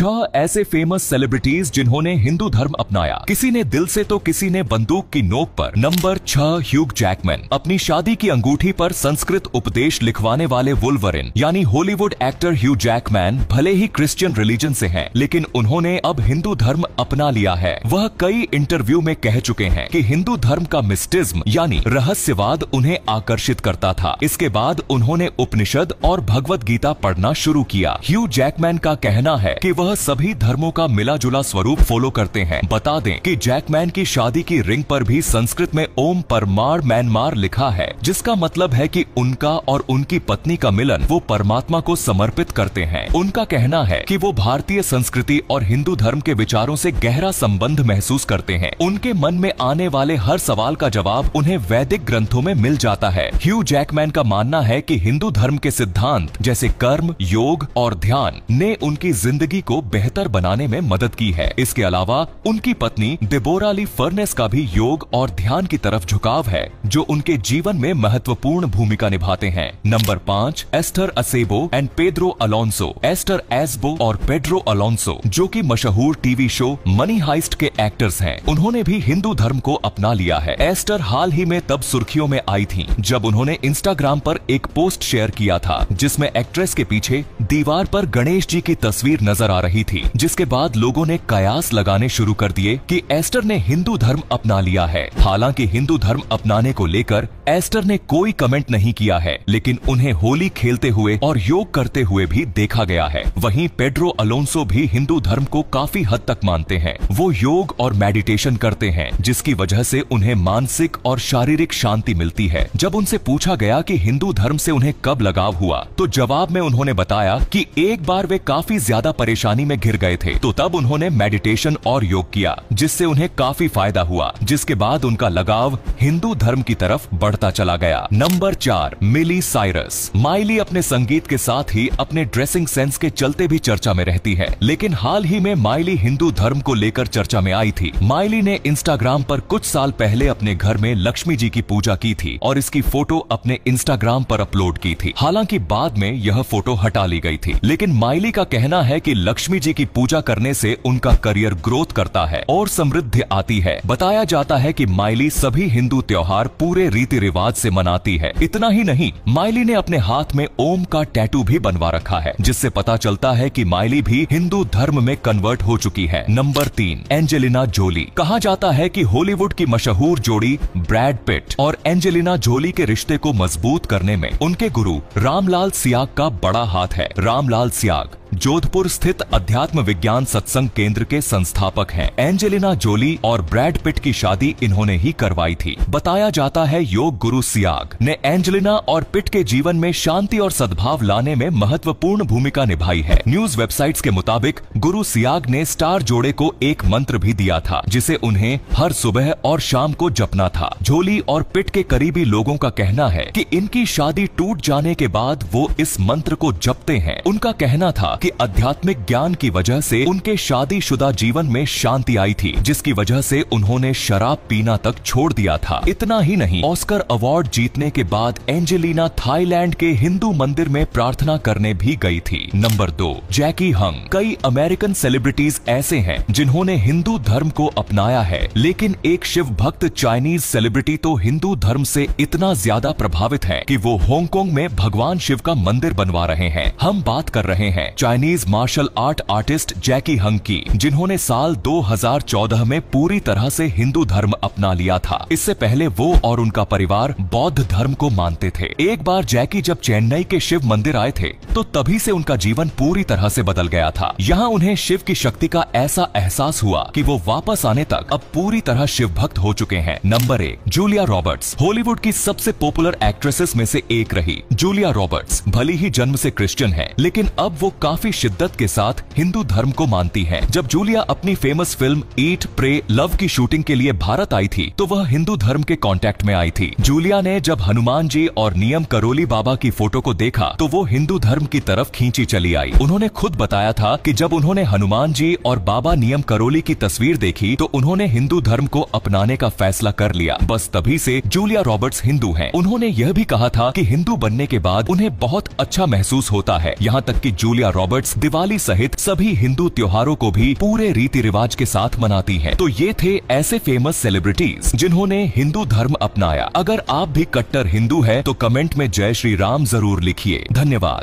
6 ऐसे famous celebrities जिन्होंने हिंदू धर्म अपनाया, किसी ने दिल से तो किसी ने बंदूक की नोक पर। Number 6, Hugh Jackman. अपनी शादी की अंगूठी पर संस्कृत उपदेश लिखवाने वाले वुल्वरिन यानी हॉलीवुड एक्टर ह्यू जैकमैन भले ही क्रिश्चियन रिलीजन से हैं, लेकिन उन्होंने अब हिंदू धर्म अपना लिया है। वह कई इंटरव्यू में कह चुके हैं कि हिंदू धर्म का मिस्टिज्म यानी रहस्यवाद उन्हें आकर्षित करता था। इसके बाद उन्होंने उपनिषद और भगवत गीता पढ़ना शुरू किया। ह्यू जैकमैन का कहना है कि वह सभी धर्मों का मिला जुला स्वरूप फॉलो करते हैं। बता दें कि जैकमैन की शादी की रिंग पर भी संस्कृत में ओम परमार म्यांमार लिखा है, जिसका मतलब है कि उनका और उनकी पत्नी का मिलन वो परमात्मा को समर्पित करते हैं। उनका कहना है कि वो भारतीय संस्कृति और हिंदू धर्म के विचारों से गहरा संबंध महसूस करते हैं। उनके मन में आने वाले हर सवाल का जवाब उन्हें वैदिक ग्रंथों में मिल जाता है। ह्यू जैकमैन का मानना है कि हिंदू धर्म के सिद्धांत जैसे कर्म, योग और ध्यान ने उनकी जिंदगी को बेहतर बनाने में मदद की है। इसके अलावा उनकी पत्नी डेबोरा ली फर्नेस का भी योग और ध्यान की तरफ झुकाव है, जो उनके जीवन में महत्वपूर्ण भूमिका निभाते हैं। Number 5, Ester Acebo and Pedro Alonso. Ester Acebo और पेड्रो अलोंसो जो कि मशहूर टीवी शो मनी हाइस्ट के एक्टर्स हैं, उन्होंने भी हिंदू धर्म को अपना लिया है। एस्टर हाल ही में तब सुर्खियों में आई थी जब उन्होंने इंस्टाग्राम पर एक पोस्ट शेयर किया था जिसमें एक्ट्रेस के पीछे दीवार पर गणेश जी की तस्वीर नजर आ रही थी, जिसके बाद लोगों ने कयास लगाने शुरू कर दिए कि एस्टर ने हिंदू धर्म अपना लिया है। हालांकि हिंदू धर्म अपनाने को लेकर एस्टर ने कोई कमेंट नहीं किया है, लेकिन उन्हें होली खेलते हुए और योग करते हुए भी देखा गया है। वहीं पेड्रो अलोंसो भी हिंदू धर्म को काफी हद तक मानते हैं। वो योग और मेडिटेशन करते हैं, जिसकी वजह से उन्हें मानसिक और शारीरिक शांति मिलती है। जब उनसे पूछा गया कि हिंदू धर्म से उन्हें कब लगाव हुआ, तो जवाब में उन्होंने बताया कि एक बार वे काफी ज्यादा परेशानी में घिर गए थे, तो तब उन्होंने मेडिटेशन और योग किया, जिससे उन्हें काफी फायदा हुआ, जिसके बाद उनका लगाव हिंदू धर्म की तरफ बढ़ता चला गया। नंबर 4, मिली साइरस। माइली अपने संगीत के साथ ही अपने ड्रेसिंग सेंस के चलते भी चर्चा में रहती है, लेकिन हाल ही में माइली हिंदू धर्म को लेकर चर्चा में आई थी। माइली ने इंस्टाग्राम पर कुछ साल पहले अपने घर में लक्ष्मी जी की पूजा की थी और इसकी फोटो अपने इंस्टाग्राम पर अपलोड की थी। हालांकि बाद में यह फोटो हटा ली गई थी, लेकिन माइली का कहना है कि लक्ष्मी जी की पूजा करने से उनका करियर ग्रोथ करता है और समृद्धि आती है। बताया जाता है कि माइली सभी हिंदू त्योहार पूरे रीति रिवाज से मनाती है। इतना ही नहीं, माइली ने अपने हाथ में ओम का टैटू भी बनवा रखा है, जिससे पता चलता है कि माइली भी हिंदू धर्म में कन्वर्ट हो चुकी है। Number 3, Angelina Jolie. कहा जाता है कि हॉलीवुड की मशहूर जोड़ी ब्रैड पिट और एंजेलिना जोली के रिश्ते को मजबूत करने में उनके गुरु रामलाल सियाग का बड़ा हाथ है। रामलाल सियाग जोधपुर स्थित अध्यात्म विज्ञान सत्संग केंद्र के संस्थापक हैं। एंजेलिना जोली और ब्रैड पिट की शादी इन्होंने ही करवाई थी। बताया जाता है योग गुरु सियाग ने एंजेलिना और पिट के जीवन में शांति और सद्भाव लाने में महत्वपूर्ण भूमिका निभाई है। न्यूज वेबसाइट्स के मुताबिक गुरु सियाग ने स्टार जोड़े को एक मंत्र भी दिया था, जिसे उन्हें हर सुबह और शाम को जपना था। जोली और पिट के करीबी लोगों का कहना है कि इनकी शादी टूट जाने के बाद वो इस मंत्र को जपते हैं। उनका कहना था कि आध्यात्मिक ज्ञान की वजह से उनके शादीशुदा जीवन में शांति आई थी, जिसकी वजह से उन्होंने शराब पीना तक छोड़ दिया था। इतना ही नहीं, ऑस्कर अवार्ड जीतने के बाद एंजेलिना थाईलैंड के हिंदू मंदिर में प्रार्थना करने भी गई थी। नंबर 2, जैकी हंग। कई अमेरिकन सेलिब्रिटीज ऐसे हैं जिन्होंने हिंदू धर्म को अपनाया है, लेकिन एक शिव भक्त चाइनीज सेलिब्रिटी तो हिंदू धर्म से इतना ज्यादा प्रभावित है कि वो हांगकांग में भगवान शिव का मंदिर बनवा रहे हैं। हम बात कर रहे हैं चाइनीज मार्शल आर्ट आर्टिस्ट जैकी हंग की, जिन्होंने साल 2014 में पूरी तरह से हिंदू धर्म अपना लिया था। इससे पहले वो और उनका परिवार बौद्ध धर्म को मानते थे। एक बार जैकी जब चेन्नई के शिव मंदिर आए थे, तो तभी से उनका जीवन पूरी तरह से बदल गया था। यहाँ उन्हें शिव की शक्ति का ऐसा एहसास हुआ कि वो वापस आने तक अब पूरी तरह शिव भक्त हो चुके हैं। Number 1, Julia Roberts. हॉलीवुड की सबसे पॉपुलर एक्ट्रेसेस में से एक रही जूलिया रॉबर्ट्स भली ही जन्म से क्रिश्चियन है, लेकिन अब वो काफी शिद्दत के साथ हिंदू धर्म को मानती है। जब जूलिया अपनी फेमस फिल्म ईट प्रे लव की शूटिंग के लिए भारत आई थी, तो वह हिंदू धर्म के कांटेक्ट में आई थी। जूलिया ने जब हनुमान जी और नियम करोली बाबा की फोटो को देखा, तो वो हिंदू धर्म की तरफ खींची चली आई। उन्होंने खुद बताया था कि जब उन्होंने हनुमान जी और बाबा नियम करोली की तस्वीर देखी, तो उन्होंने हिंदू धर्म को अपनाने का फैसला कर लिया। बस तभी से जूलिया रॉबर्ट्स हिंदू हैं। उन्होंने यह भी कहा था कि हिंदू बनने के बाद उन्हें बहुत अच्छा महसूस होता है। यहाँ तक कि जूलिया रॉबर्ट्स रॉबर्ट्स दिवाली सहित सभी हिंदू त्योहारों को भी पूरे रीति रिवाज के साथ मनाती हैं। तो ये थे ऐसे फेमस सेलिब्रिटीज जिन्होंने हिंदू धर्म अपनाया। अगर आप भी कट्टर हिंदू हैं तो कमेंट में जय श्री राम जरूर लिखिए। धन्यवाद।